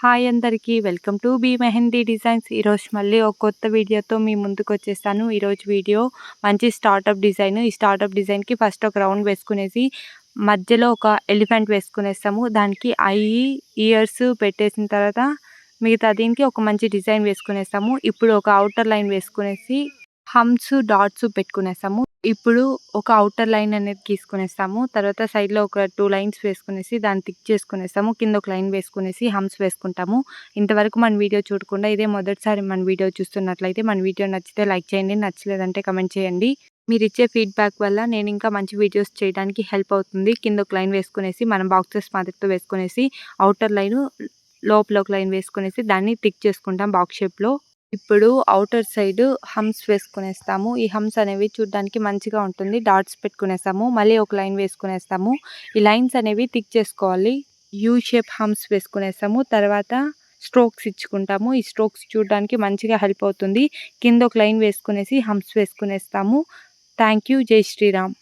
Hi అందరికీ welcome to B mehndi designs. ఈరోజు మళ్ళీ ఒక కొత్త వీడియోతో మీ ముందుకు వచ్చేసాను. ఈరోజు వీడియో మంచి స్టార్టప్ డిజైన్. ఈ స్టార్టప్ డిజైన్కి ఫస్ట్ ఒక రౌండ్ వేసుకునేసి మధ్యలో ఒక ఎలిఫెంట్ వేసుకునేస్తాము. దానికి ఇయర్స్ పెట్టేసిన తర్వాత మిగతా దీనికి ఒక మంచి డిజైన్ వేసుకునేస్తాము. ఇప్పుడు ఒక అవుటర్ లైన్ వేసుకునేసి హమ్స్ డాట్స్ పెట్టుకునేస్తాము. ఇప్పుడు ఒక అవుటర్ లైన్ అనేది గీసుకునేస్తాము. తర్వాత సైడ్లో ఒక 2 లైన్స్ వేసుకునేసి దాన్ని టిక్ చేసుకునేస్తాము. కింద ఒక లైన్ వేసుకునేసి హమ్స్ వేసుకుంటాము. ఇంతవరకు మన వీడియో చూడకుండా ఇదే మొదటిసారి మన వీడియో చూస్తున్నట్లయితే మన వీడియో నచ్చితే లైక్ చేయండి, నచ్చలేదంటే కమెంట్ చేయండి. మీరు ఇచ్చే ఫీడ్బ్యాక్ వల్ల నేను ఇంకా మంచి వీడియోస్ చేయడానికి హెల్ప్ అవుతుంది. కింద ఒక లైన్ వేసుకునేసి మనం బాక్సెస్ మాదిరితో వేసుకునేసి అవుటర్ లైన్ లోపల ఒక లైన్ వేసుకునేసి దాన్ని టిక్ చేసుకుంటాం బాక్స్ షేప్లో. ఇప్పుడు ఔటర్ సైడ్ హమ్స్ వేసుకునేస్తాము. ఈ హమ్స్ అనేవి చూడడానికి మంచిగా ఉంటుంది. డాట్స్ పెట్టుకునేస్తాము. మళ్ళీ ఒక లైన్ వేసుకునేస్తాము. ఈ లైన్స్ అనేవి టిక్ చేసుకోవాలి. యూ షేప్ హమ్స్ వేసుకునేస్తాము. తర్వాత స్ట్రోక్స్ ఇచ్చుకుంటాము. ఈ స్ట్రోక్స్ చూడడానికి మంచిగా హెల్ప్ అవుతుంది. కింద ఒక లైన్ వేసుకునేసి హమ్స్ వేసుకునేస్తాము. Thank you. జై శ్రీరామ్.